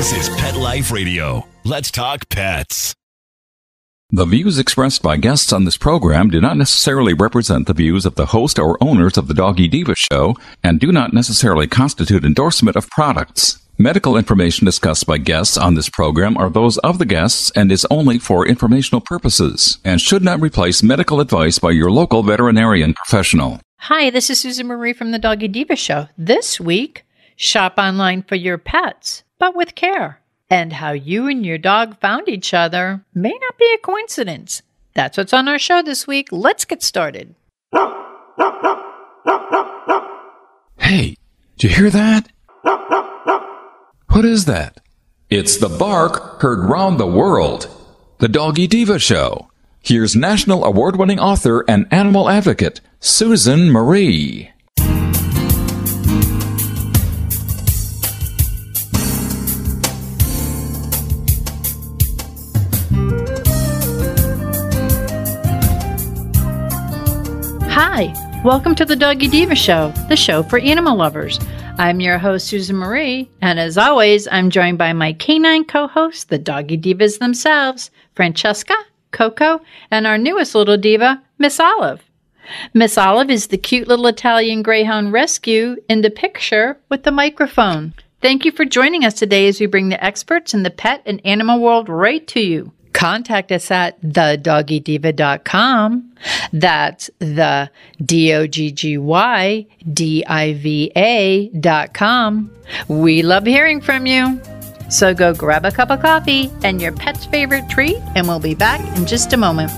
This is Pet Life Radio. Let's talk pets. The views expressed by guests on this program do not necessarily represent the views of the host or owners of the Doggy Diva show and do not necessarily constitute endorsement of products. Medical information discussed by guests on this program are those of the guests and is only for informational purposes and should not replace medical advice by your local veterinarian professional. Hi, this is Susan Marie from the Doggy Diva show. This week, shop online for your pets, but with care. And how you and your dog found each other may not be a coincidence. That's what's on our show this week. Let's get started. Hey, did you hear that? What is that? It's the bark heard round the world. The Doggy Diva show. Here's national award-winning author and animal advocate, Susan Marie. Hi, welcome to the Doggy Diva show, the show for animal lovers. I'm your host, Susan Marie, and as always, I'm joined by my canine co-hosts, the Doggy Divas themselves, Francesca, Coco, and our newest little diva, Miss Olive. Miss Olive is the cute little Italian Greyhound rescue in the picture with the microphone. Thank you for joining us today as we bring the experts in the pet and animal world right to you. Contact us at thedoggydiva.com. That's the DOGGYDIVA.com. We love hearing from you. So go grab a cup of coffee and your pet's favorite treat, and we'll be back in just a moment.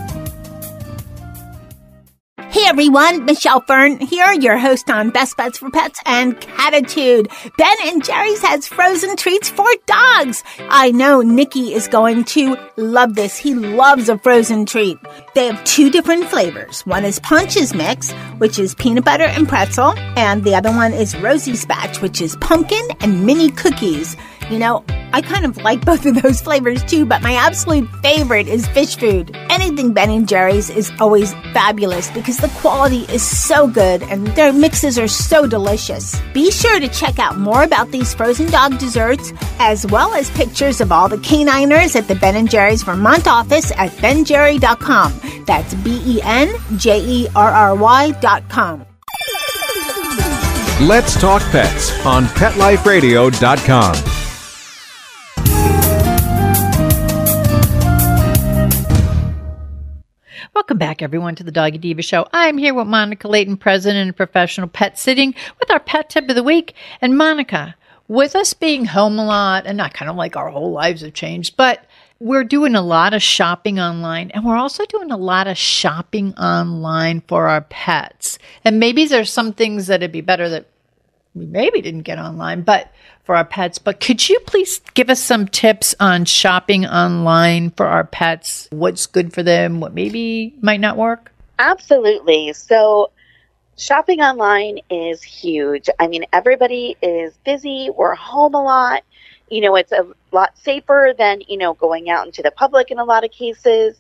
Hey everyone, Michelle Fern here, your host on Best Bets for Pets and Catitude. Ben & Jerry's has frozen treats for dogs. I know Nikki is going to love this. He loves a frozen treat. They have two different flavors. One is Punch's Mix, which is peanut butter and pretzel, and the other one is Rosie's Batch, which is pumpkin and mini cookies. You know, I kind of like both of those flavors too, but my absolute favorite is fish food. Anything Ben & Jerry's is always fabulous because the quality is so good and their mixes are so delicious. Be sure to check out more about these frozen dog desserts as well as pictures of all the caniners at the Ben & Jerry's Vermont office at benjerry.com. That's BENJERRY.com. Let's talk pets on PetLifeRadio.com. Welcome back, everyone, to the Doggy Diva show. I'm here with Monica Leighton, president of Professional Pet Sitting, with our pet tip of the week. And Monica, with us being home a lot, and not kind of like our whole lives have changed, but we're doing a lot of shopping online, and we're also doing a lot of shopping online for our pets. And maybe there's some things that it'd be better that we maybe didn't get online, but for our pets. But could you please give us some tips on shopping online for our pets? What's good for them? What maybe might not work? Absolutely. So shopping online is huge. I mean, everybody is busy. We're home a lot. You know, it's a lot safer than, going out into the public in a lot of cases.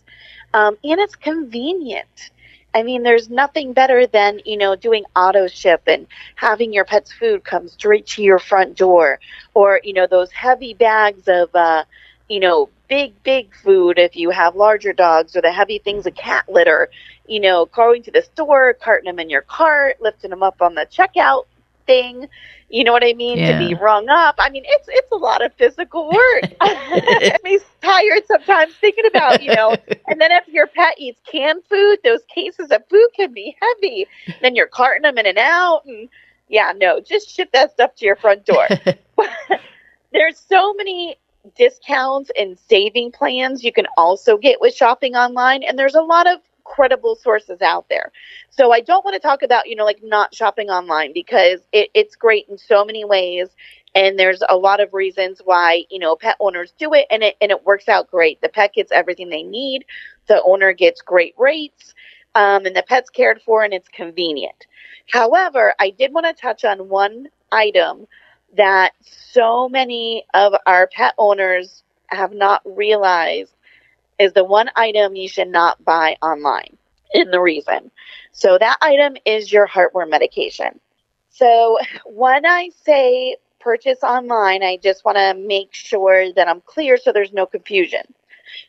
And it's convenient. I mean, there's nothing better than, doing auto ship and having your pet's food come straight to your front door, or, those heavy bags of, big food if you have larger dogs, or the heavy things of cat litter, going to the store, carting them in your cart, lifting them up on the checkout thing. You know what I mean? Yeah. To be rung up. I mean, it's a lot of physical work. It makes me tired sometimes thinking about, and then if your pet eats canned food, those cases of food can be heavy. Then you're carting them in and out. And just ship that stuff to your front door. There's so many discounts and saving plans you can also get with shopping online. And there's a lot of credible sources out there. So I don't want to talk about, not shopping online, because it's great in so many ways. And there's a lot of reasons why, pet owners do it, and it works out great. The pet gets everything they need. The owner gets great rates, and the pet's cared for, and it's convenient. However, I did want to touch on one item that so many of our pet owners have not realized is the one item you should not buy online, and the reason. So that item is your heartworm medication. So when I say purchase online, I just want to make sure that I'm clear so there's no confusion.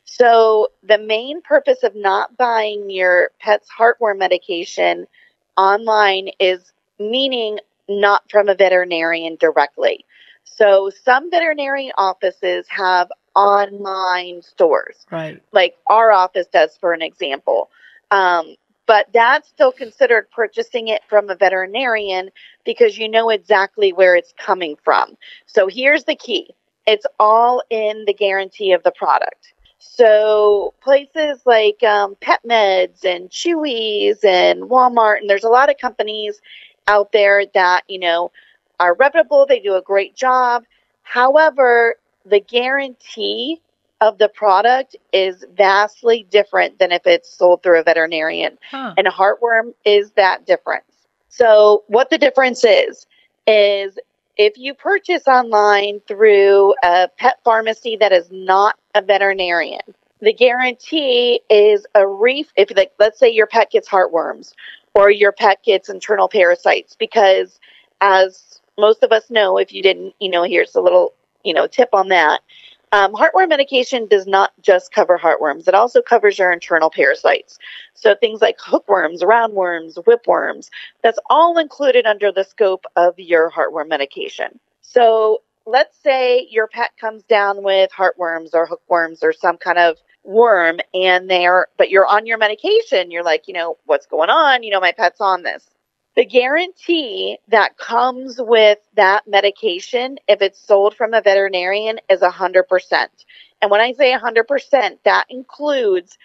So the main purpose of not buying your pet's heartworm medication online is meaning not from a veterinarian directly. So some veterinary offices have online stores, Right. like our office does, for an example. But that's still considered purchasing it from a veterinarian because you know exactly where it's coming from. So here's the key. It's all in the guarantee of the product. So places like Pet Meds and Chewy's and Walmart, and there's a lot of companies out there that, are reputable. They do a great job. However, the guarantee of the product is vastly different than if it's sold through a veterinarian. Huh. And heartworm is that difference. So what the difference is if you purchase online through a pet pharmacy that is not a veterinarian, the guarantee is let's say your pet gets heartworms or your pet gets internal parasites, because as most of us know, if you didn't, here's a little, tip on that. Heartworm medication does not just cover heartworms. It also covers your internal parasites. So things like hookworms, roundworms, whipworms, that's all included under the scope of your heartworm medication. So let's say your pet comes down with heartworms or hookworms or some kind of worm, but you're on your medication. You're like, what's going on? My pet's on this. The guarantee that comes with that medication, if it's sold from a veterinarian, is 100%. And when I say 100%, that includes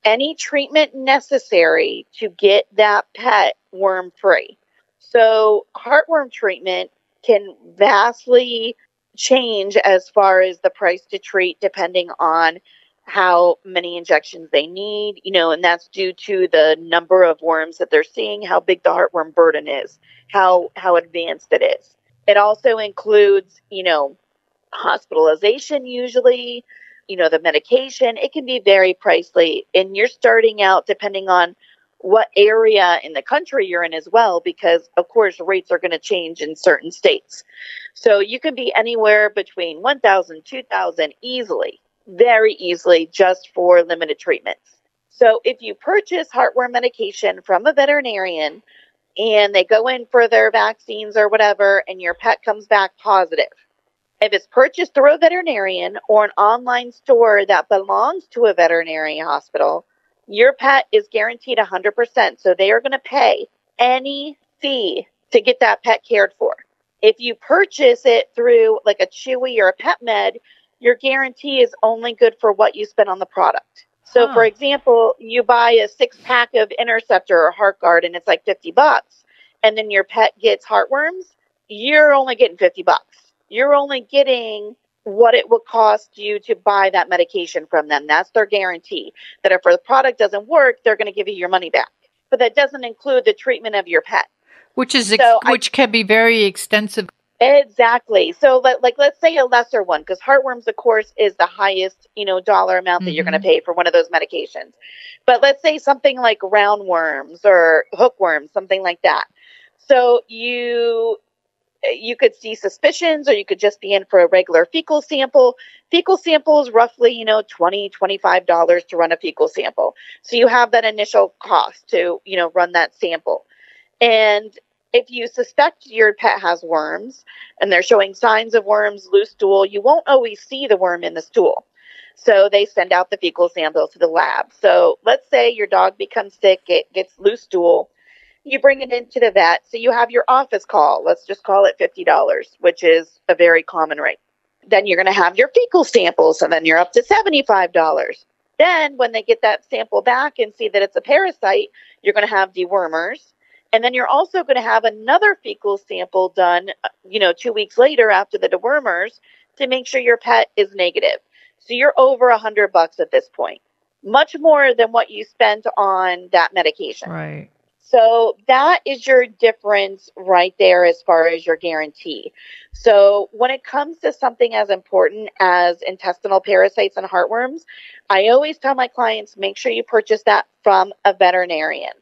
any treatment necessary to get that pet worm-free. So heartworm treatment can vastly change as far as the price to treat, depending on how many injections they need, and that's due to the number of worms that they're seeing, how big the heartworm burden is, how advanced it is. It also includes, hospitalization usually, the medication. It can be very pricey, and you're starting out depending on what area in the country you're in as well, because of course rates are going to change in certain states. So you can be anywhere between $1,000, $2,000 easily. Very easily, just for limited treatments. So if you purchase heartworm medication from a veterinarian and they go in for their vaccines or whatever, and your pet comes back positive, if it's purchased through a veterinarian or an online store that belongs to a veterinary hospital, your pet is guaranteed 100%. So they are going to pay any fee to get that pet cared for. If you purchase it through like a Chewy or a Pet Med, your guarantee is only good for what you spend on the product. So, for example, you buy a 6-pack of Interceptor or HeartGuard and it's like $50, and then your pet gets heartworms, you're only getting $50. You're only getting what it will cost you to buy that medication from them. That's their guarantee, that if the product doesn't work, they're going to give you your money back. But that doesn't include the treatment of your pet. Which can be very extensive. Exactly. So let's say a lesser one, because heartworms, of course, is the highest, dollar amount that you're going to pay for one of those medications. But let's say something like roundworms or hookworms, something like that. So you could see suspicions, or you could just be in for a regular fecal sample. Fecal sample is roughly, $20, $25 to run a fecal sample. So you have that initial cost to, run that sample. And if you suspect your pet has worms and they're showing signs of worms, loose stool, you won't always see the worm in the stool. So they send out the fecal sample to the lab. So let's say your dog becomes sick, it gets loose stool. You bring it into the vet. So you have your office call. Let's just call it $50, which is a very common rate. Then you're going to have your fecal samples, and then you're up to $75. Then when they get that sample back and see that it's a parasite, you're going to have dewormers. And then you're also going to have another fecal sample done, 2 weeks later after the dewormers, to make sure your pet is negative. So you're over $100 at this point, much more than what you spent on that medication. Right. So that is your difference right there as far as your guarantee. So when it comes to something as important as intestinal parasites and heartworms, I always tell my clients, make sure you purchase that from a veterinarian.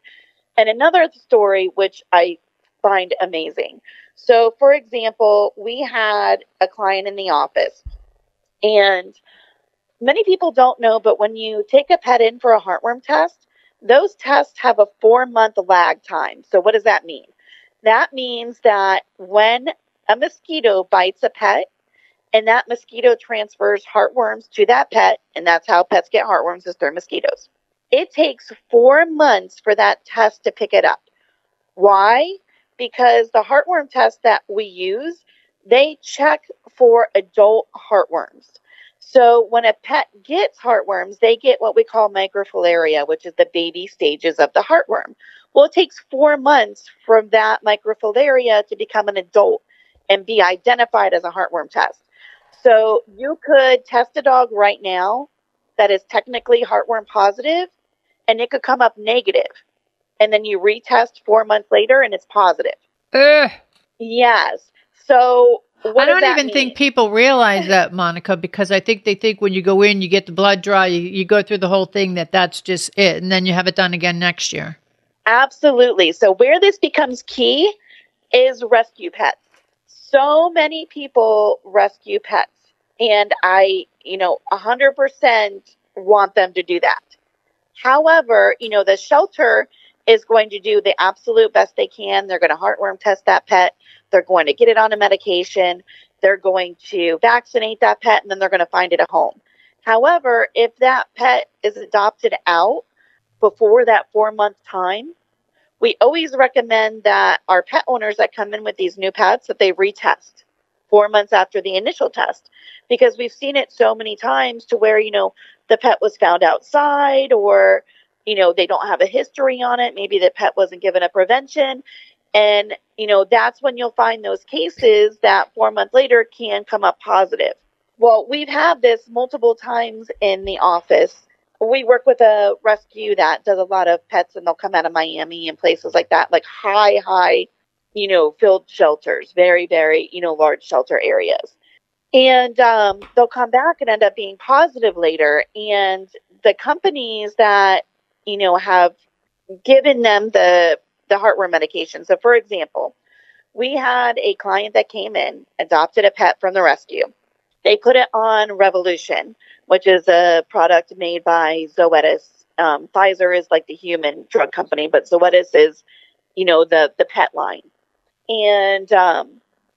And another story, which I find amazing. So, for example, we had a client in the office, and many people don't know, but when you take a pet in for a heartworm test, those tests have a 4-month lag time. So what does that mean? That means that when a mosquito bites a pet and that mosquito transfers heartworms to that pet, and that's how pets get heartworms is through mosquitoes, it takes 4 months for that test to pick it up. Why? Because the heartworm test that we use, they check for adult heartworms. So when a pet gets heartworms, they get what we call microfilaria, which is the baby stages of the heartworm. Well, it takes 4 months from that microfilaria to become an adult and be identified as a heartworm test. So you could test a dog right now that is technically heartworm positive, and it could come up negative. And then you retest 4 months later and it's positive. Yes. So what I don't even mean? think people realize that, Monica, because I think they think when you go in, you get the blood draw, you go through the whole thing, that's just it. And then you have it done again next year. Absolutely. So where this becomes key is rescue pets. So many people rescue pets, and I, 100% want them to do that. However, the shelter is going to do the absolute best they can. They're going to heartworm test that pet. They're going to get it on a medication. They're going to vaccinate that pet, and then they're going to find it a home. However, if that pet is adopted out before that 4-month time, we always recommend that our pet owners that come in with these new pets, that they retest 4 months after the initial test, because we've seen it so many times to where, the pet was found outside, or, they don't have a history on it. Maybe the pet wasn't given a prevention. And, that's when you'll find those cases that 4 months later can come up positive. Well, we've had this multiple times in the office. We work with a rescue that does a lot of pets, and they'll come out of Miami and places like that, like high, filled shelters, very, very, large shelter areas. And they'll come back and end up being positive later. And the companies that, have given them the heartworm medication. So, for example, we had a client that came in, adopted a pet from the rescue. They put it on Revolution, which is a product made by Zoetis. Pfizer is like the human drug company, but Zoetis is, the pet line. And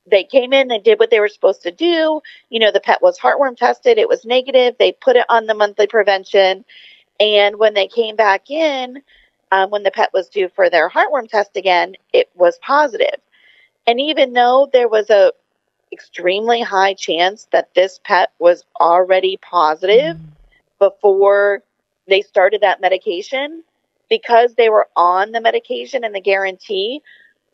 they came in, they did what they were supposed to do. The pet was heartworm tested. It was negative. They put it on the monthly prevention. And when they came back in, when the pet was due for their heartworm test again, it was positive. And even though there was a extremely high chance that this pet was already positive before they started that medication, because they were on the medication and the guarantee,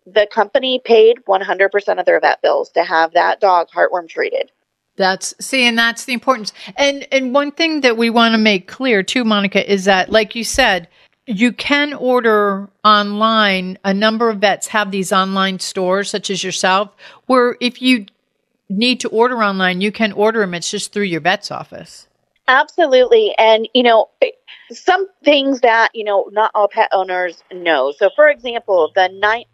the company paid 100% of their vet bills to have that dog heartworm treated. And that's the importance. And one thing that we want to make clear too, Monica, is that, like you said, you can order online. A number of vets have these online stores, such as yourself, where if you need to order online, you can order them. It's just through your vet's office. Absolutely. And, some things that, not all pet owners know. So, for example, 90%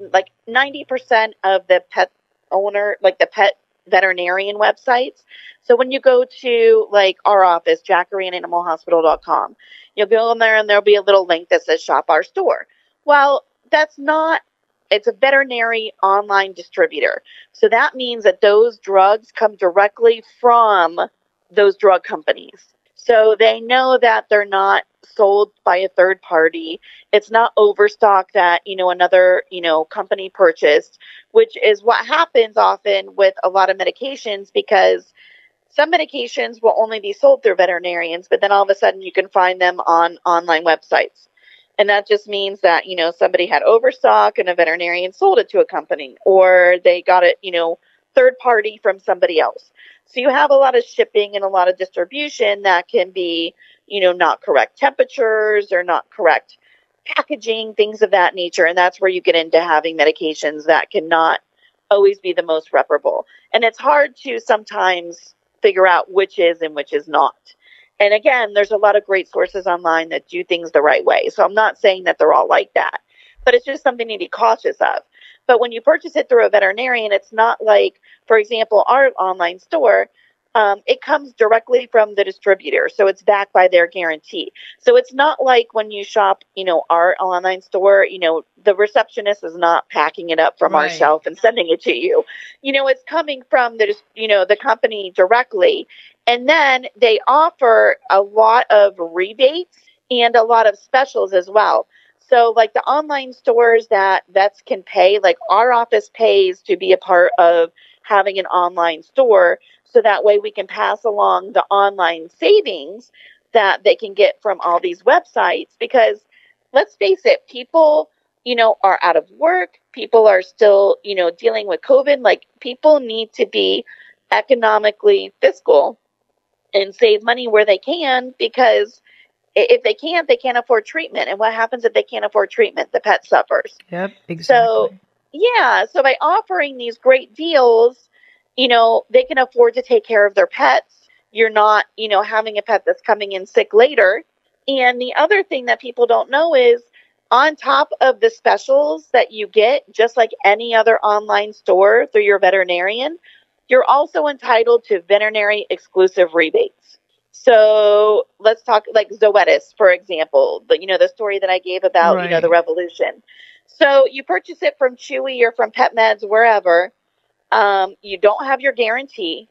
of the pet owner, like the pet veterinarian websites. So when you go to like our office, JacquerineAnimalHospital.com, you'll go in there and there'll be a little link that says shop our store. Well, it's a veterinary online distributor. So that means that those drugs come directly from those drug companies. So they know that they're not sold by a third party. It's not overstock that, another, company purchased, which is what happens often with a lot of medications, because some medications will only be sold through veterinarians, but then all of a sudden you can find them on online websites. And that just means that, somebody had overstock and a veterinarian sold it to a company, or they got it, third party from somebody else. So you have a lot of shipping and a lot of distribution that can be, not correct temperatures or not correct packaging, things of that nature. And that's where you get into having medications that cannot always be the most reparable. And it's hard to sometimes figure out which is and which is not. And again, there's a lot of great sources online that do things the right way. So I'm not saying that they're all like that, but it's just something to be cautious of. But when you purchase it through a veterinarian, it's not like, for example, our online store, it comes directly from the distributor. So it's backed by their guarantee. So it's not like when you shop, our online store, the receptionist is not packing it up from our shelf and sending it to you. It's coming from the company directly. And then they offer a lot of rebates and a lot of specials as well. So like the online stores that vets can pay, like our office pays to be a part of having an online store. So that way we can pass along the online savings that they can get from all these websites. Because let's face it, people, are out of work. People are still, dealing with COVID. Like people need to be economically fiscal and save money where they can, because if they can't afford treatment. And what happens if they can't afford treatment? The pet suffers. Yep, exactly. So by offering these great deals, they can afford to take care of their pets. You're not, having a pet that's coming in sick later. And the other thing that people don't know is on top of the specials that you get, just like any other online store through your veterinarian, you're also entitled to veterinary exclusive rebates. So let's talk like Zoetis, for example, the story that I gave about, the revolution. So you purchase it from Chewy or from Pet Meds, wherever. You don't have your guarantee,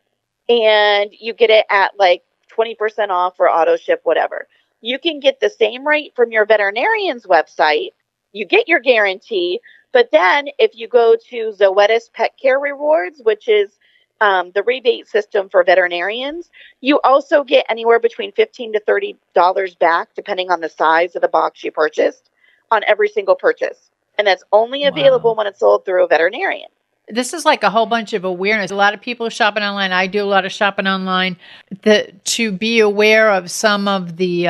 and you get it at like 20% off or auto ship, whatever. You can get the same rate from your veterinarian's website. You get your guarantee, but then if you go to Zoetis Pet Care Rewards, which is the rebate system for veterinarians, you also get anywhere between $15 to $30 back, depending on the size of the box you purchased, on every single purchase. And that's only available when it's sold through a veterinarian. This is like a whole bunch of awareness. A lot of people are shopping online. I do a lot of shopping online. To be aware of some of the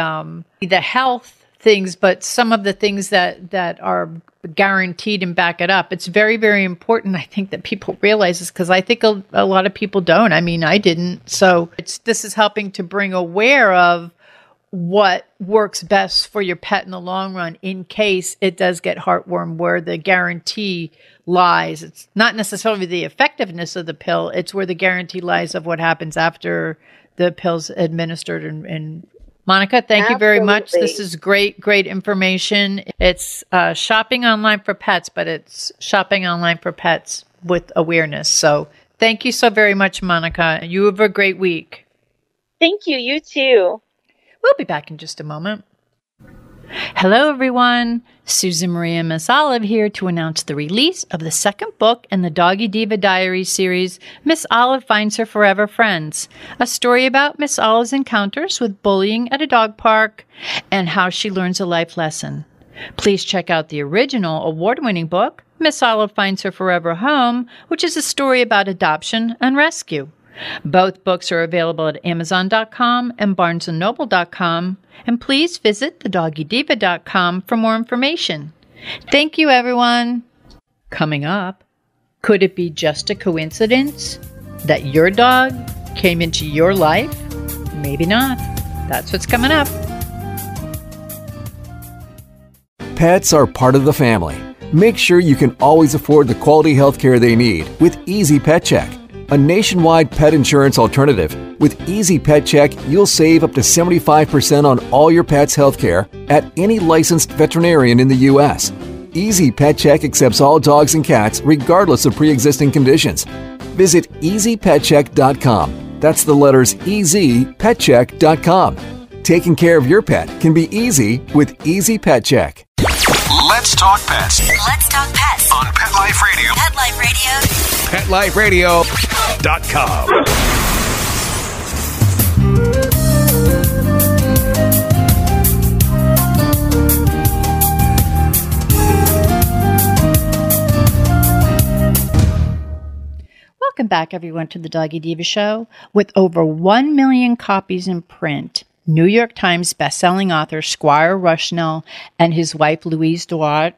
health things, but some of the things that are guaranteed and back it up. It's very, very important. I think that people realize this, because I think a lot of people don't. I mean, I didn't. So this is helping to bring aware of what works best for your pet in the long run in case it does get heartworm, where the guarantee lies. It's not necessarily the effectiveness of the pill. It's where the guarantee lies of what happens after the pill's administered. And Monica, thank you very much. This is great information. It's shopping online for pets, but it's shopping online for pets with awareness. So thank you so very much, Monica. You have a great week. Thank you. You too. We'll be back in just a moment. Hello, everyone. Susan Maria and Miss Olive here to announce the release of the second book in the Doggy Diva Diaries series, Miss Olive Finds Her Forever Friends, a story about Miss Olive's encounters with bullying at a dog park and how she learns a life lesson. Please check out the original award-winning book, Miss Olive Finds Her Forever Home, which is a story about adoption and rescue. Both books are available at Amazon.com and BarnesandNoble.com, and please visit thedoggydiva.com for more information. Thank you, everyone. Coming up, could it be just a coincidence that your dog came into your life? Maybe not. That's what's coming up. Pets are part of the family. Make sure you can always afford the quality health care they need with Easy Pet Check, a nationwide pet insurance alternative. With Easy Pet Check, you'll save up to 75% on all your pet's health care at any licensed veterinarian in the U.S. Easy Pet Check accepts all dogs and cats regardless of pre-existing conditions. Visit EasyPetCheck.com. That's the letters EasyPetCheck.com. Taking care of your pet can be easy with Easy Pet Check. Let's talk pets. Let's talk pets On Pet Life Radio. Pet Life PetLifeRadio.com. Radio. Welcome back, everyone, to the Doggy Diva Show. With over 1 million copies in print, New York Times bestselling author SQuire Rushnell and his wife Louise DuArt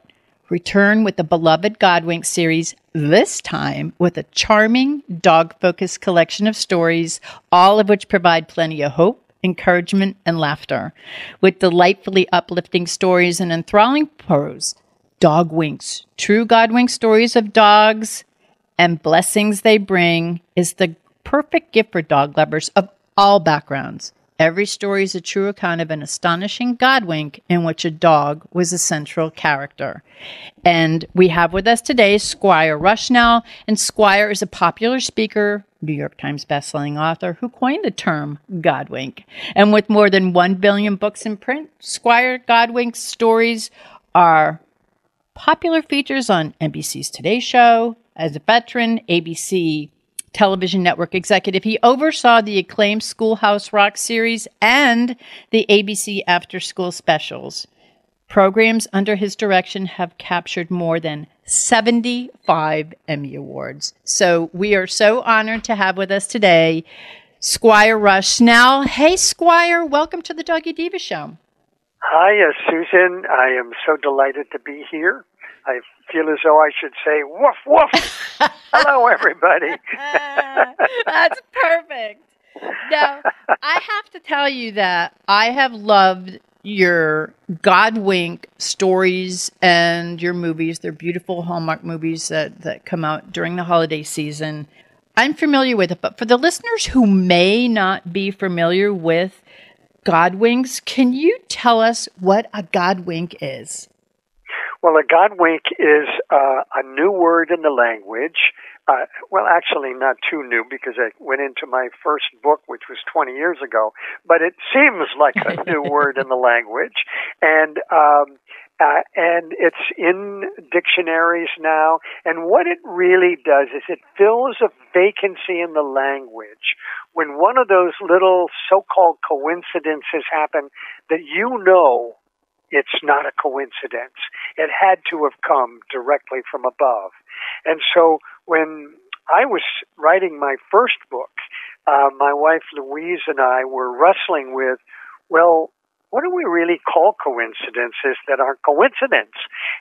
return with the beloved Godwink series, this time with a charming, dog-focused collection of stories, all of which provide plenty of hope, encouragement, and laughter. With delightfully uplifting stories and enthralling prose, Dogwinks, True Godwink Stories of Dogs and Blessings They Bring, is the perfect gift for dog lovers of all backgrounds. Every story is a true account of an astonishing Godwink in which a dog was a central character. And we have with us today SQuire Rushnell. And SQuire is a popular speaker, New York Times bestselling author who coined the term Godwink. And with more than 1 billion books in print, SQuire Godwink stories are popular features on NBC's Today Show. As a veteran ABC television network executive, he oversaw the acclaimed Schoolhouse Rock series and the ABC After School specials. Programs under his direction have captured more than 75 Emmy Awards. So we are so honored to have with us today SQuire Rushnell. Hey, SQuire, welcome to the Doggy Diva Show. Hi, Susan. I am so delighted to be here. I feel as though I should say, woof, woof. Hello, everybody. That's perfect. Now, I have to tell you that I have loved your Godwink stories and your movies. They're beautiful Hallmark movies that come out during the holiday season. I'm familiar with it, but for the listeners who may not be familiar with Godwinks, can you tell us what a Godwink is? Well, a Godwink is a new word in the language. Well, actually not too new because I went into my first book, which was 20 years ago, but it seems like a new word in the language. And it's in dictionaries now. And what it really does is it fills a vacancy in the language when one of those little so-called coincidences happen that you know it's not a coincidence. It had to have come directly from above. And so when I was writing my first book, my wife Louise and I were wrestling with, well, what do we really call coincidences that aren't coincidence?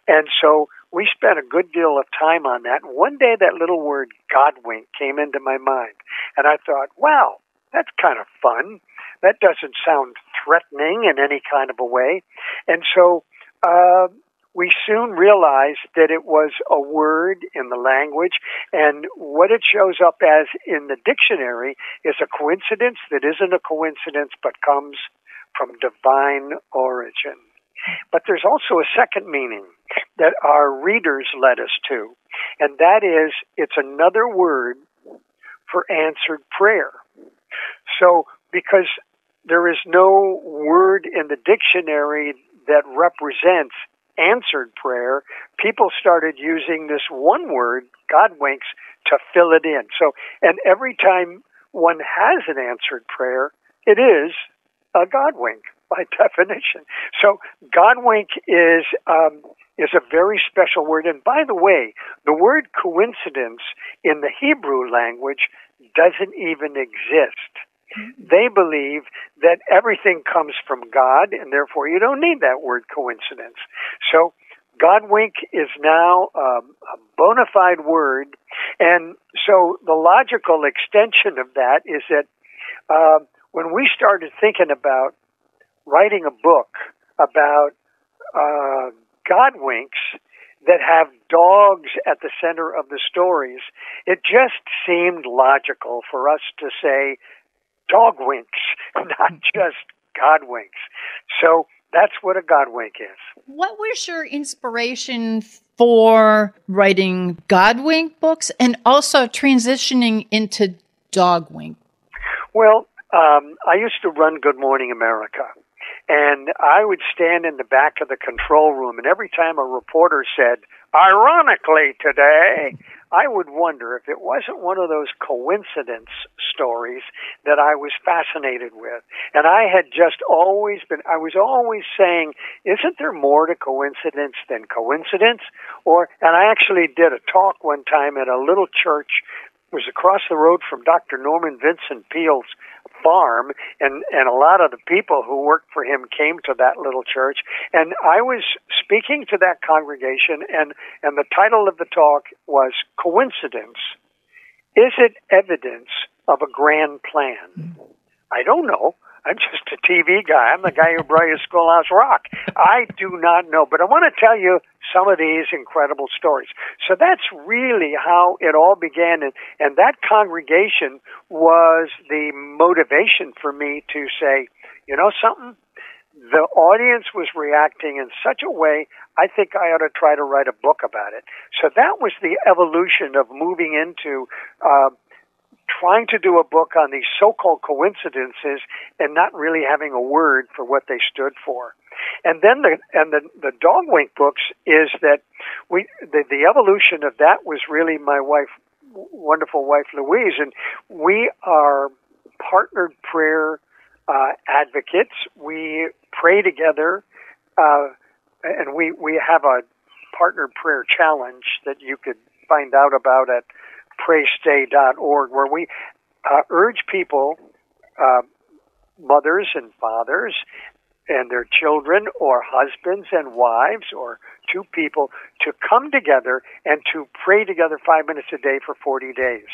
And so we spent a good deal of time on that. One day that little word Godwink came into my mind. And I thought, wow, that's kind of fun. That doesn't sound threatening in any kind of a way. And so we soon realized that it was a word in the language, and what it shows up as in the dictionary is a coincidence that isn't a coincidence but comes from divine origin. But there's also a second meaning that our readers led us to, and that is it's another word for answered prayer. So because there is no word in the dictionary that represents answered prayer, people started using this one word, Godwinks, to fill it in. So, and every time one has an answered prayer, it is a Godwink by definition. So Godwink is a very special word. And by the way, the word coincidence in the Hebrew language doesn't even exist. They believe that everything comes from God, and therefore you don't need that word coincidence. So Godwink is now a bona fide word, and so the logical extension of that is that when we started thinking about writing a book about Godwinks that have dogs at the center of the stories, it just seemed logical for us to say Dogwinks, not just Godwinks. So that's what a Godwink is. What was your inspiration for writing Godwink books and also transitioning into Dogwink? Well, I used to run Good Morning America, and I would stand in the back of the control room, and every time a reporter said, "Ironically today," I would wonder if it wasn't one of those coincidence stories that I was fascinated with. And I was always saying, isn't there more to coincidence than coincidence? And I actually did a talk one time at a little church. It was across the road from Dr. Norman Vincent Peale's farm, and a lot of the people who worked for him came to that little church. And I was speaking to that congregation, and the title of the talk was Coincidence. Is it evidence of a grand plan? I don't know. I'm just a TV guy. I'm the guy who brought you Schoolhouse Rock. I do not know, but I want to tell you some of these incredible stories. So that's really how it all began, and that congregation was the motivation for me to say, you know something? The audience was reacting in such a way, I think I ought to try to write a book about it. So that was the evolution of moving into trying to do a book on these so-called coincidences and not really having a word for what they stood for. And then the Dogwink books is that the evolution of that was really my wonderful wife Louise, and we are partnered prayer advocates. We pray together, and we have a partnered prayer challenge that you could find out about at praystay.org, where we urge people, mothers and fathers and their children, or husbands and wives, or two people, to come together and to pray together 5 minutes a day for 40 days.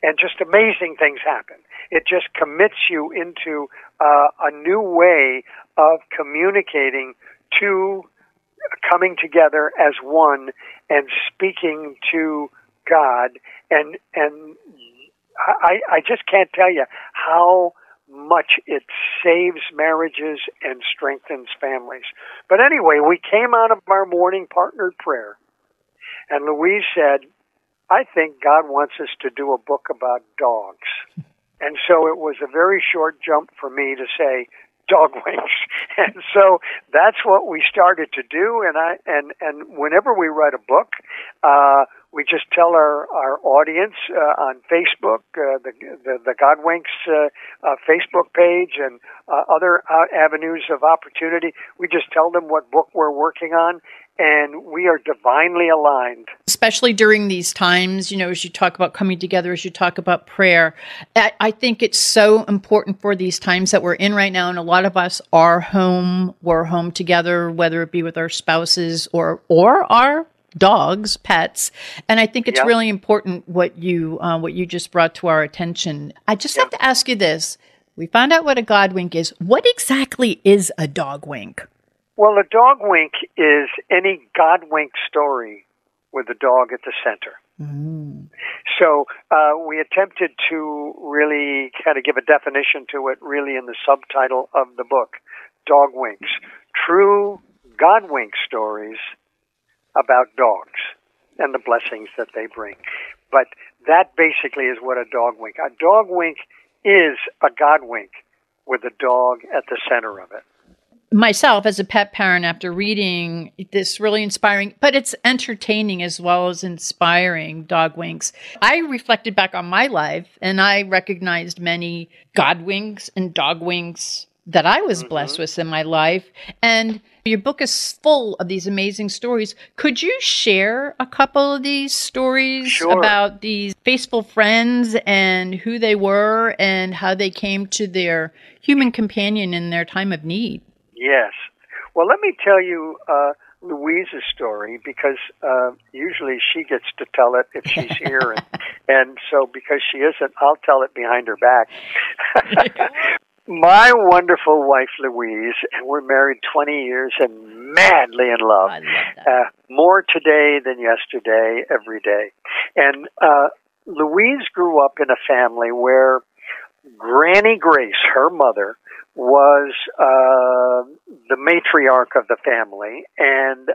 And just amazing things happen. It just commits you into a new way of communicating, to coming together as one and speaking to God. And I just can't tell you how much it saves marriages and strengthens families. But anyway, we came out of our morning partnered prayer, and Louise said, I think God wants us to do a book about dogs. And so it was a very short jump for me to say Dogwinks. And so that's what we started to do. And whenever we write a book, we just tell our audience on Facebook, the Godwinks Facebook page, and other avenues of opportunity. We just tell them what book we're working on, and we are divinely aligned. Especially during these times, as you talk about coming together, as you talk about prayer, I think it's so important for these times that we're in right now. And a lot of us are home. We're home together, whether it be with our spouses or our dogs, pets. And I think it's really important what you just brought to our attention. I just have to ask you this. We found out what a Godwink is. What exactly is a Dogwink? Well, a Dogwink is any Godwink story with a dog at the center. Mm. So we attempted to really kind of give a definition to it, really in the subtitle of the book, Dogwinks, true Godwink stories about dogs and the blessings that they bring. But that basically is what a Dogwink. A Dogwink is a Godwink with a dog at the center of it. Myself, as a pet parent, after reading this really inspiring, but it's entertaining as well as inspiring, Dogwinks, I reflected back on my life, and I recognized many Godwinks and Dogwinks that I was blessed with in my life. And your book is full of these amazing stories. Could you share a couple of these stories about these faithful friends and who they were and how they came to their human companion in their time of need? Yes. Well, let me tell you Louise's story, because usually she gets to tell it if she's here. And so because she isn't, I'll tell it behind her back. My wonderful wife, Louise, and we're married 20 years and madly in love. I love that. More today than yesterday, every day. And Louise grew up in a family where Granny Grace, her mother, was the matriarch of the family, and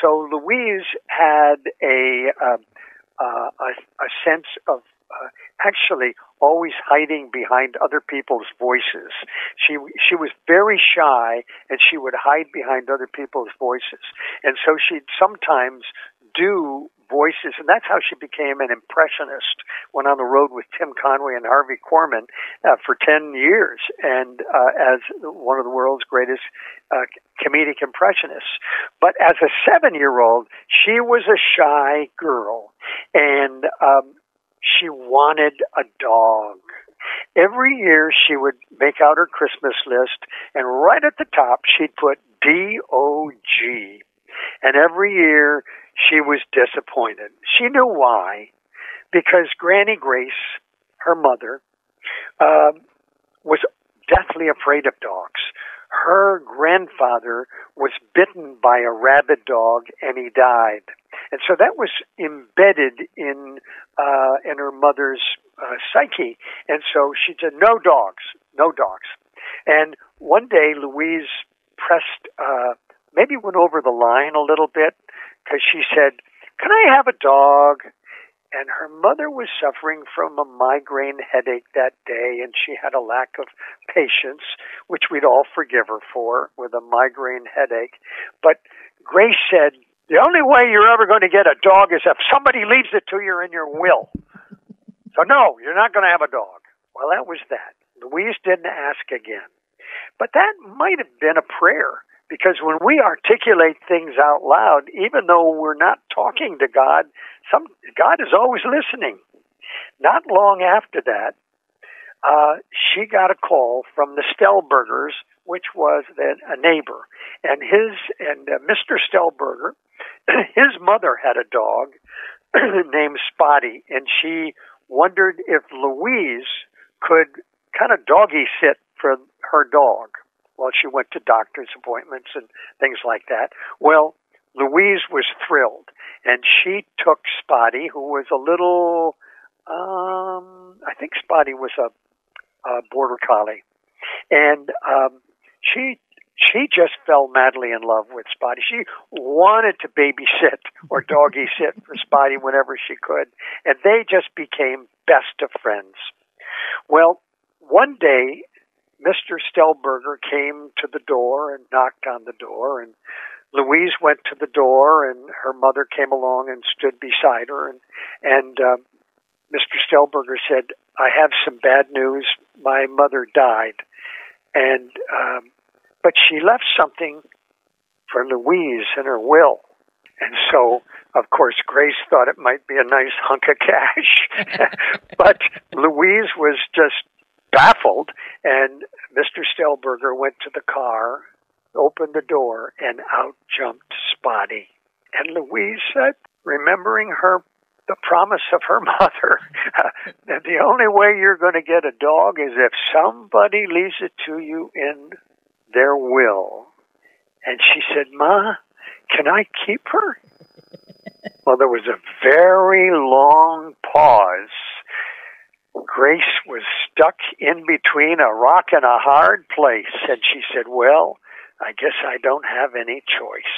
so Louise had a sense of actually always hiding behind other people's voices. She was very shy, and she would hide behind other people's voices, and so she'd sometimes do voices, and that's how she became an impressionist. Went on the road with Tim Conway and Harvey Korman for 10 years, and as one of the world's greatest comedic impressionists. But as a 7-year-old, she was a shy girl, and she wanted a dog. Every year she would make out her Christmas list, and right at the top she'd put D-O-G. And every year she was disappointed. She knew why. Because Granny Grace, her mother, was deathly afraid of dogs. Her grandfather was bitten by a rabid dog, and he died. And so that was embedded in her mother's psyche. And so she said, no dogs, no dogs. And one day, Louise pressed, maybe went over the line a little bit, because she said, can I have a dog? And her mother was suffering from a migraine headache that day, and she had a lack of patience, which we'd all forgive her for, with a migraine headache. But Grace said, the only way you're ever going to get a dog is if somebody leaves it to you in your will. So no, you're not going to have a dog. Well, that was that. Louise didn't ask again. But that might have been a prayer, because when we articulate things out loud, even though we're not talking to God, God is always listening. Not long after that, she got a call from the Stellbergers, which was a neighbor. And Mr. Stellberger, his mother had a dog named Spotty, and she wondered if Louise could kind of doggy sit for her dog while she went to doctor's appointments and things like that. Well, Louise was thrilled, and she took Spotty, who was a little, I think Spotty was a border collie, and she just fell madly in love with Spotty. She wanted to babysit or doggy sit for Spotty whenever she could, and they just became best of friends. Well, one day, Mr. Stellberger came to the door and knocked on the door, and Louise went to the door, and her mother came along and stood beside her, and Mr. Stellberger said, I have some bad news. My mother died, and but she left something for Louise in her will. And so, of course, Grace thought it might be a nice hunk of cash, but Louise was just baffled, and Mr. Stellberger went to the car, opened the door, and out jumped Spotty. And Louise said, remembering the promise of her mother, that the only way you're going to get a dog is if somebody leaves it to you in their will. And she said, Ma, can I keep her? Well, there was a very long pause. Grace was stuck in between a rock and a hard place, and she said, well, I guess I don't have any choice.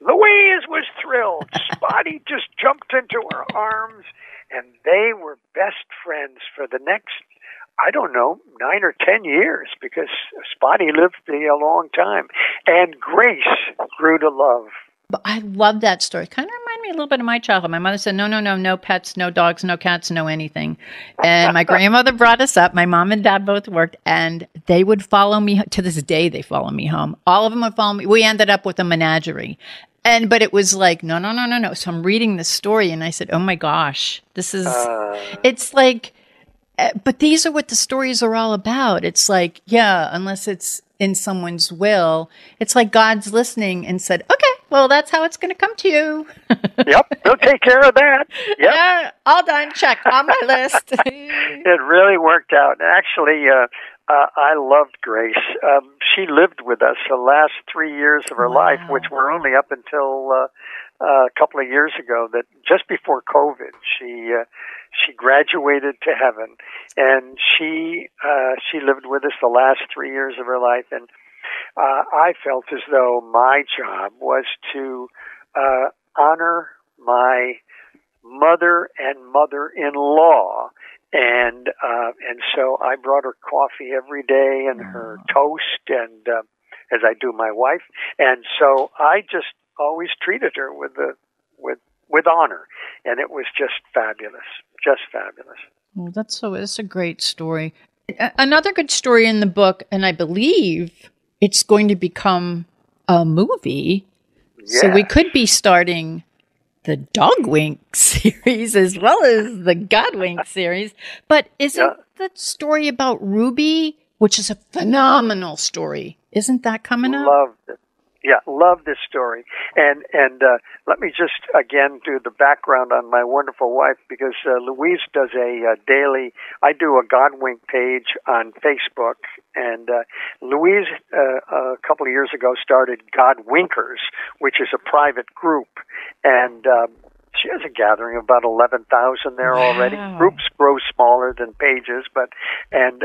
Louise was thrilled. Spotty just jumped into her arms, and they were best friends for the next, 9 or 10 years, because Spotty lived a long time. And Grace grew to love. I love that story. Kind of reminded me a little bit of my childhood. My mother said, no pets, no dogs, no cats, no anything. And my grandmother brought us up. My mom and dad both worked, and they would follow me. To this day, they follow me home. All of them would follow me. We ended up with a menagerie. But it was like, no. So I'm reading this story, and I said, oh my gosh, this is, it's like, but these are what the stories are all about. It's like, yeah, unless it's in someone's will, it's like God's listening and said, okay, well, that's how it's going to come to you. Yep, he'll take care of that. Yep. Yeah, all done, check on my list. It really worked out. Actually, I loved Grace. She lived with us the last 3 years of her life, which were only up until a couple of years ago, that just before COVID, she graduated to heaven, and she lived with us the last 3 years of her life. And I felt as though my job was to honor my mother and mother-in-law, and so I brought her coffee every day and her toast, and as I do my wife, and so I just always treated her with honor, and it was just fabulous. Just fabulous. Well, that's a great story. Another good story in the book, and I believe it's going to become a movie. Yeah. So we could be starting the Dogwink series as well as the Godwink series. But isn't the story about Ruby, which is a phenomenal story, isn't that coming up? Loved it. Yeah, love this story. And let me just, again, do the background on my wonderful wife, because Louise does a daily, I do a Godwink page on Facebook, and Louise, a couple of years ago, started Godwinkers, which is a private group, and she has a gathering of about 11,000 there already. Groups grow smaller than pages, but and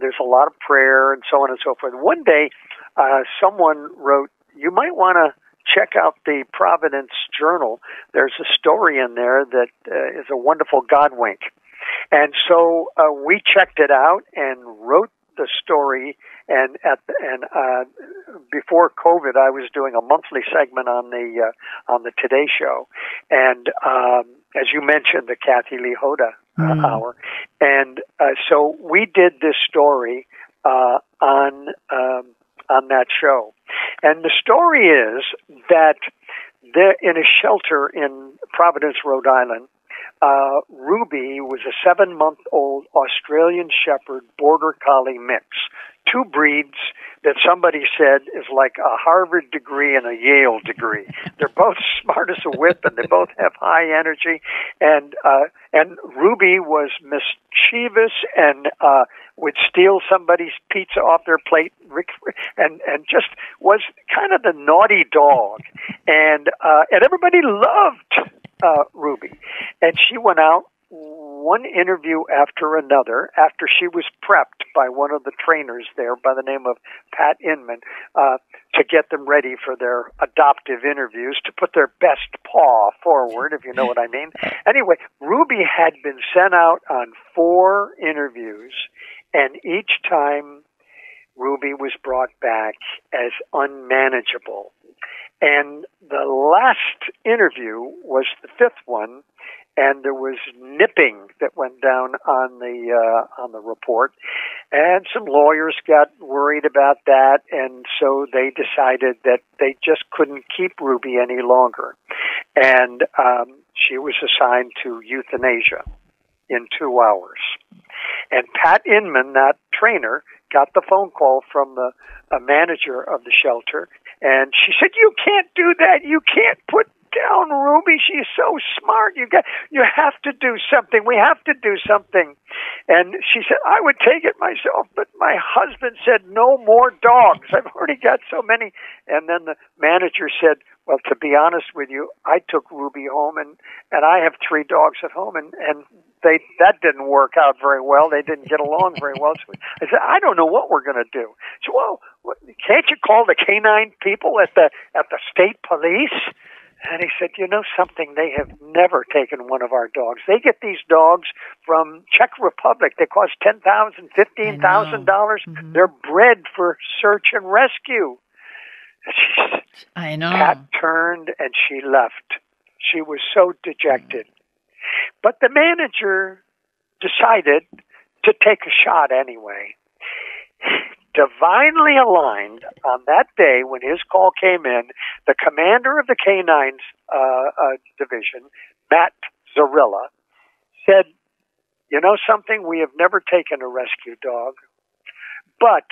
there's a lot of prayer and so on and so forth. One day, someone wrote, "You might want to check out the Providence Journal. There's a story in there that is a wonderful Godwink." And so we checked it out and wrote the story. And before COVID, I was doing a monthly segment on the Today Show, and as you mentioned, the Kathy Lee Hoda hour, and so we did this story on that show, and the story is that in a shelter in Providence, Rhode Island, Ruby was a 7-month-old Australian Shepherd Border Collie mix. 2 breeds that somebody said is like a Harvard degree and a Yale degree. They're both smart as a whip, and they both have high energy. And Ruby was mischievous and would steal somebody's pizza off their plate, and just was kind of the naughty dog. And everybody loved Ruby. And she went out one interview after another after she was prepped by one of the trainers there by the name of Pat Inman to get them ready for their adoptive interviews, to put their best paw forward, if you know what I mean. Anyway, Ruby had been sent out on 4 interviews, and each time Ruby was brought back as unmanageable. And the last interview was the 5th one, and there was nipping that went down on the report, and some lawyers got worried about that, and so they decided that they just couldn't keep Ruby any longer, and she was assigned to euthanasia in 2 hours. And Pat Inman, that trainer, got the phone call from the manager of the shelter, and she said, "You can't do that. You can't put down Ruby. She's so smart. You have to do something. We have to do something." And she said, "I would take it myself, but my husband said no more dogs. I've already got so many." And then the manager said, "Well, to be honest with you, I took Ruby home, and I have 3 dogs at home, and that didn't work out very well. They didn't get along very well." So I said, "I don't know what we're going to do." So, "Well, can't you call the canine people at the state police?" And he said, "You know something? They have never taken one of our dogs. They get these dogs from Czech Republic. They cost $10,000, $15,000. They're bred for search and rescue." I know. Pat turned and she left. She was so dejected. But the manager decided to take a shot anyway. Divinely aligned, on that day when his call came in, the commander of the canines division, Matt Zarilla, said, "You know something? We have never taken a rescue dog, but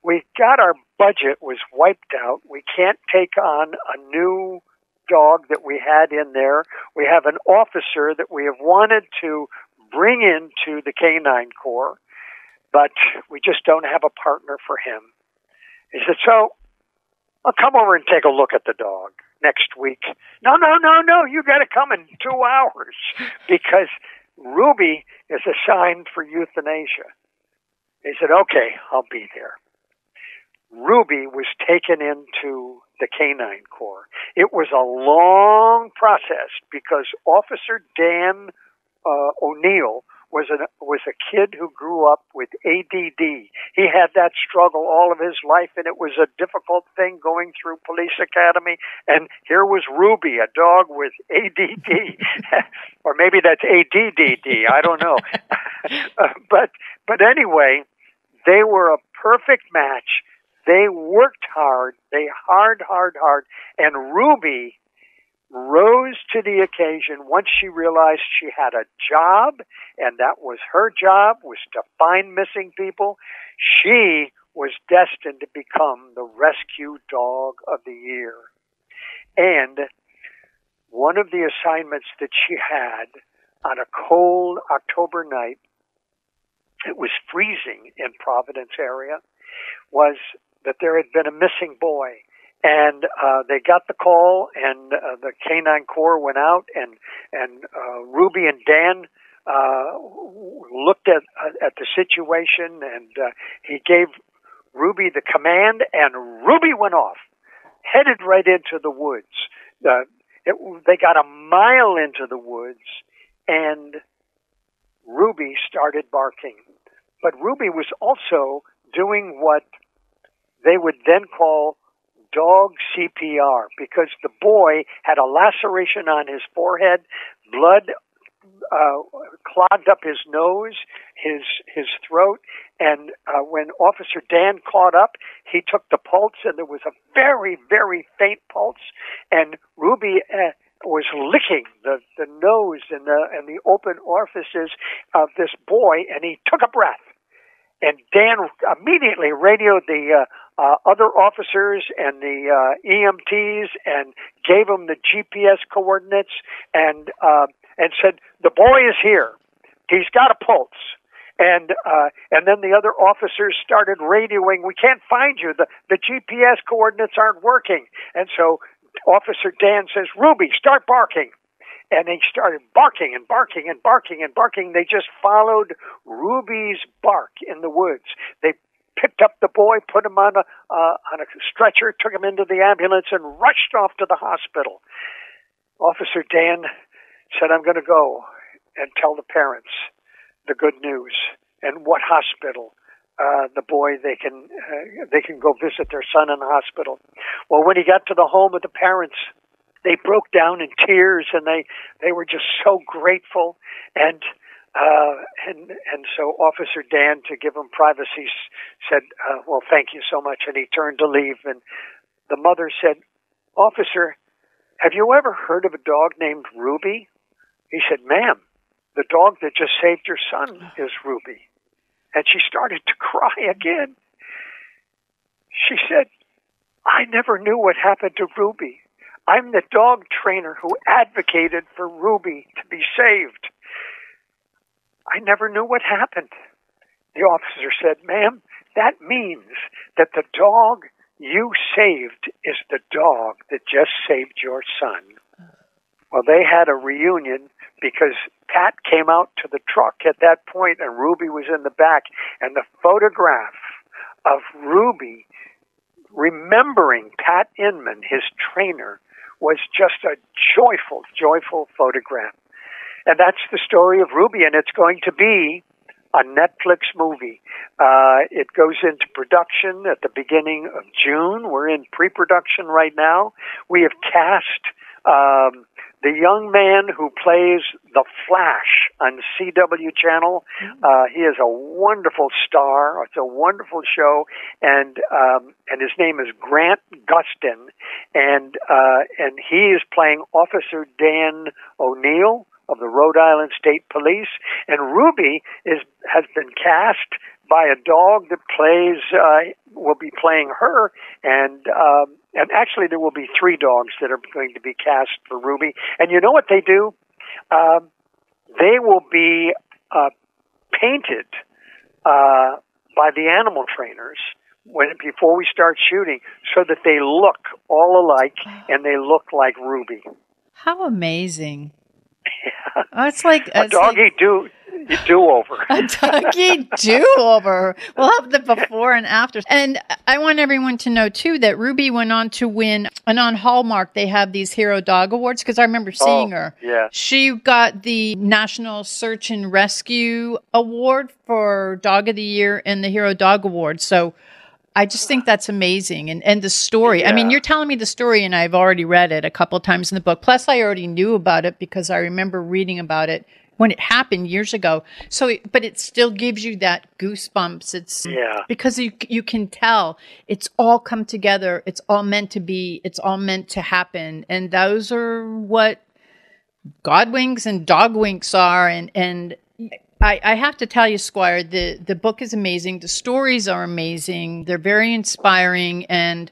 we got our budget was wiped out. We can't take on a new dog that we had in there. We have an officer that we have wanted to bring into the canine corps, but we just don't have a partner for him." He said, "So I'll come over and take a look at the dog next week." No, you got to come in 2 hours, because Ruby is assigned for euthanasia." He said, "Okay, I'll be there." Ruby was taken into the canine corps. It was a long process, because Officer Dan O'Neill was a kid who grew up with ADD. He had that struggle all of his life, and it was a difficult thing going through police academy. And here was Ruby, a dog with ADD, or maybe that's ADDD. I don't know. But anyway, they were a perfect match. They worked hard. They hard, and Ruby rose to the occasion once she realized she had a job, and that was her job, was to find missing people. She was destined to become the rescue dog of the year. And one of the assignments that she had on a cold October night, it was freezing in Providence area, was that there had been a missing boy. And they got the call, and the Canine Corps went out, and Ruby and Dan looked at the situation, and he gave Ruby the command, and Ruby went off, headed right into the woods. They got a mile into the woods, and Ruby started barking. But Ruby was also doing what they would then call dog CPR, because the boy had a laceration on his forehead, blood clogged up his nose, his throat, and when Officer Dan caught up, he took the pulse, and there was a very, very faint pulse, and Ruby was licking the nose and the open orifices of this boy, and he took a breath. And Dan immediately radioed the other officers and the EMTs and gave them the GPS coordinates and said, "The boy is here. He's got a pulse." And then the other officers started radioing, "We can't find you. The GPS coordinates aren't working." And so Officer Dan says, "Ruby, start barking." And they started barking and barking and barking and barking. They just followed Ruby's bark in the woods. They picked up the boy, put him on a stretcher, took him into the ambulance, and rushed off to the hospital. Officer Dan said, "I'm going to go and tell the parents the good news." And what hospital? The boy, they can go visit their son in the hospital. Well, when he got to the home of the parents, they broke down in tears, and they were just so grateful. And so Officer Dan, to give him privacy, said, "Well, thank you so much." And he turned to leave. And the mother said, "Officer, have you ever heard of a dog named Ruby?" He said, "Ma'am, the dog that just saved your son is Ruby." And she started to cry again. She said, "I never knew what happened to Ruby. I'm the dog trainer who advocated for Ruby to be saved. I never knew what happened." The officer said, "Ma'am, that means that the dog you saved is the dog that just saved your son." Well, they had a reunion because Pat came out to the truck at that point, and Ruby was in the back. And the photograph of Ruby remembering Pat Inman, his trainer, was just a joyful, joyful photograph. And that's the story of Ruby, and it's going to be a Netflix movie. It goes into production at the beginning of June. We're in pre-production right now. We have cast the young man who plays the Flash on CW channel. He is a wonderful star. It's a wonderful show, and his name is Grant Gustin, and he is playing Officer Dan O'Neill of the Rhode Island State Police. And Ruby has been cast by a dog that will be playing her, and actually there will be 3 dogs that are going to be cast for Ruby. And you know what they do? They will be painted by the animal trainers before we start shooting, so that they look all alike and they look like Ruby. How amazing! Yeah. Oh, it's like a doggy do-over. A doggy do-over. We'll have the before and after. And I want everyone to know, too, that Ruby went on to win, and on Hallmark, they have these Hero Dog Awards, because I remember seeing her. Yeah. She got the National Search and Rescue Award for Dog of the Year and the Hero Dog Award. So I just think that's amazing. And the story, I mean, you're telling me the story, and I've already read it a couple of times in the book. Plus, I already knew about it because I remember reading about it when it happened years ago. So, but it still gives you that goosebumps. It's because you can tell it's all come together. It's all meant to be. It's all meant to happen. And those are what Godwinks and Dogwinks are. And I have to tell you, SQuire, the book is amazing. The stories are amazing. They're very inspiring. And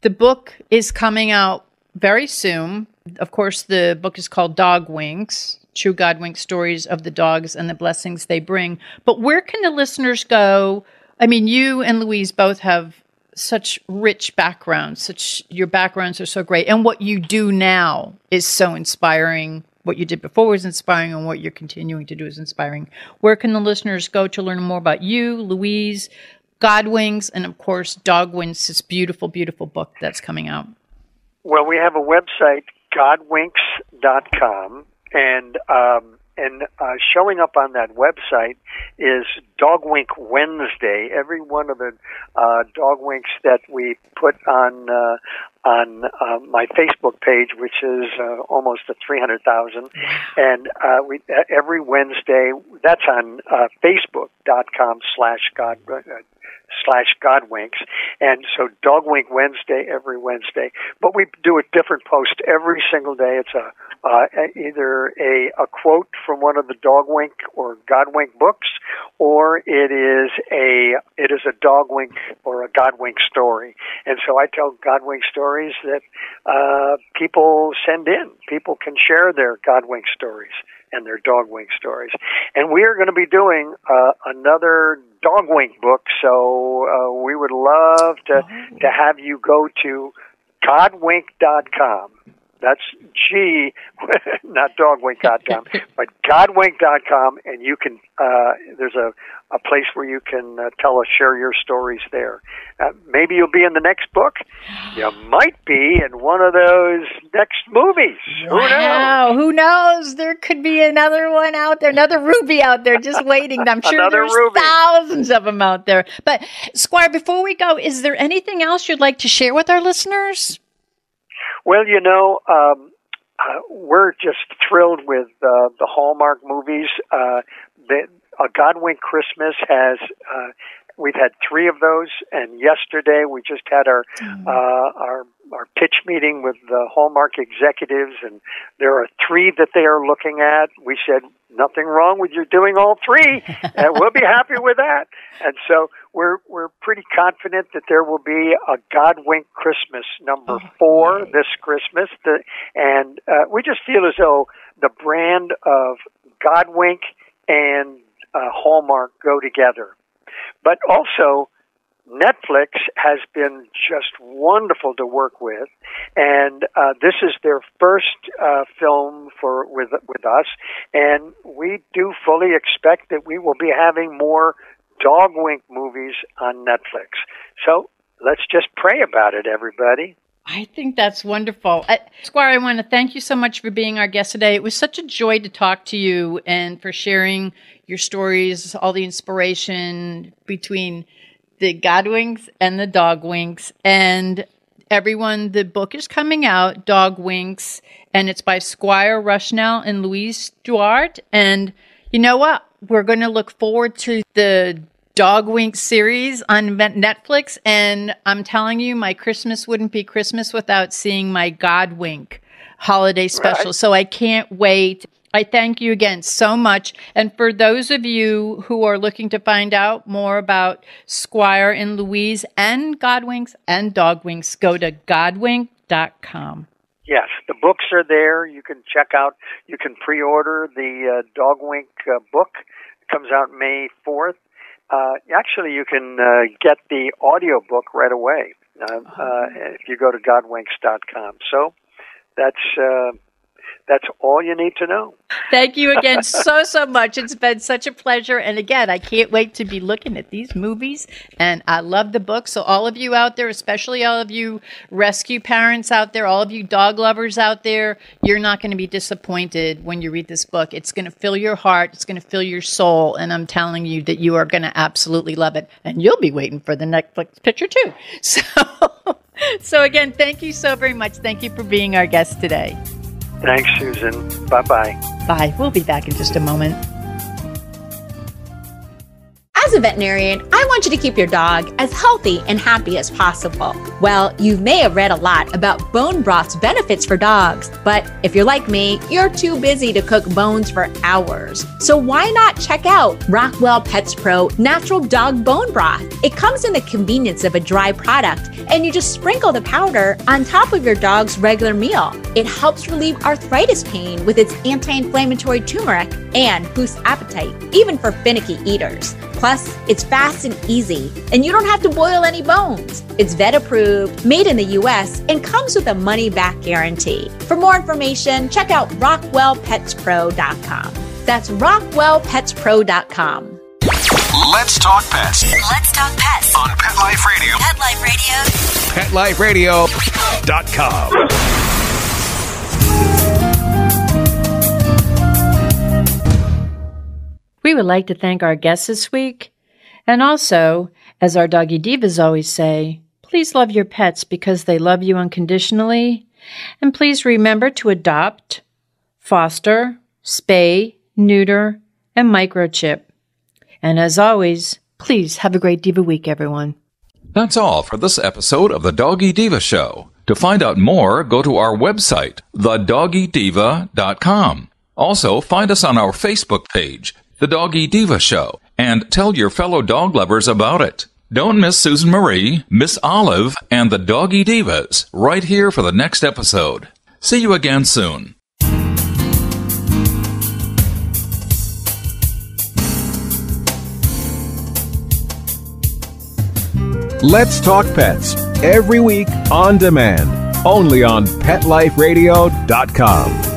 the book is coming out very soon. Of course, the book is called Dogwinks, True Godwink Stories of the Dogs and the Blessings They Bring. But where can the listeners go? I mean, you and Louise both have such rich backgrounds. Your backgrounds are so great. And what you do now is so inspiring. What you did before was inspiring, and what you're continuing to do is inspiring. Where can the listeners go to learn more about you, Louise, Godwinks, and of course, Dogwinks, this beautiful, beautiful book that's coming out? Well, we have a website, Godwinks.com, and showing up on that website is Dogwink Wednesday. Every one of the Dogwinks that we put on my Facebook page, which is almost at 300,000, and every Wednesday, that's on Facebook.com/Godwinks, and so Dogwink Wednesday every Wednesday. But we do a different post every single day. It's either a quote from one of the Dogwink or Godwink books, or it is a Dogwink or a Godwink story. And so I tell Godwink stories that people send in. People can share their Godwink stories and their Dogwink stories. And we are going to be doing another Dogwink book, so we would love to have you go to Godwink.com. That's G, not Dogwink.com, but Godwink.com, and you can. There's a place where you can share your stories there. Maybe you'll be in the next book. You might be in one of those next movies. Wow, who knows? There could be another one out there, another Ruby out there just waiting. I'm sure there's thousands of them out there. But SQuire, before we go, is there anything else you'd like to share with our listeners? Well, we're just thrilled with the Hallmark movies. A Godwink Christmas has, we've had 3 of those, and yesterday we just had our pitch meeting with the Hallmark executives, and there are 3 that they are looking at. We said, nothing wrong with you doing all 3, and we'll be happy with that. And so we're pretty confident that there will be a Godwink Christmas number 4 this Christmas, and we just feel as though the brand of Godwink and Hallmark go together. But also, Netflix has been just wonderful to work with, and this is their first film with us, and we do fully expect that we will be having more Dogwink movies on Netflix. So let's just pray about it, everybody. I think that's wonderful. SQuire, I want to thank you so much for being our guest today. It was such a joy to talk to you and for sharing your stories, all the inspiration between the Godwinks and the Dogwinks. And everyone, the book is coming out, Dogwinks, and it's by SQuire, Rushnell, and Louise DuArt. And you know what? We're going to look forward to the Dogwink series on Netflix, and I'm telling you, my Christmas wouldn't be Christmas without seeing my Godwink holiday special. Right. So I can't wait. I thank you again so much. And for those of you who are looking to find out more about SQuire and Louise and Godwinks and Dogwinks, go to Godwink.com. Yes, the books are there. You can check out, you can pre-order the Dogwink book. It comes out May 4th. Actually, you can get the audio book right away if you go to Godwinks.com. So that's all you need to know. Thank you again so much. It's been such a pleasure. And again, I can't wait to be looking at these movies. And I love the book. So all of you out there, especially all of you rescue parents out there, all of you dog lovers out there, you're not going to be disappointed when you read this book. It's going to fill your heart. It's going to fill your soul. And I'm telling you that you are going to absolutely love it. And you'll be waiting for the Netflix picture too. So again, thank you so very much. Thank you for being our guest today. Thanks, Susan. Bye-bye. Bye. We'll be back in just a moment. As As a veterinarian, I want you to keep your dog as healthy and happy as possible. Well, you may have read a lot about bone broth's benefits for dogs, but if you're like me, you're too busy to cook bones for hours. So why not check out Rockwell Pets Pro Natural Dog Bone Broth? It comes in the convenience of a dry product, and you just sprinkle the powder on top of your dog's regular meal. It helps relieve arthritis pain with its anti-inflammatory turmeric and boosts appetite, even for finicky eaters. Plus, it's fast and easy, and you don't have to boil any bones. It's vet approved, made in the US, and comes with a money-back guarantee. For more information, check out rockwellpetspro.com. That's rockwellpetspro.com. Let's talk pets. Let's talk pets On Pet Life Radio. Pet Life Radio. PetLifeRadio.com. We would like to thank our guests this week. And also, as our doggy divas always say, please love your pets because they love you unconditionally. And please remember to adopt, foster, spay, neuter, and microchip. And as always, please have a great Diva week, everyone. That's all for this episode of the Doggy Diva Show. To find out more, go to our website, thedoggydiva.com. Also, find us on our Facebook page, The Doggy Diva Show, and tell your fellow dog lovers about it. Don't miss Susan Marie, Miss Olive, and the Doggy Divas right here for the next episode. See you again soon. Let's Talk Pets, every week on demand, only on PetLifeRadio.com.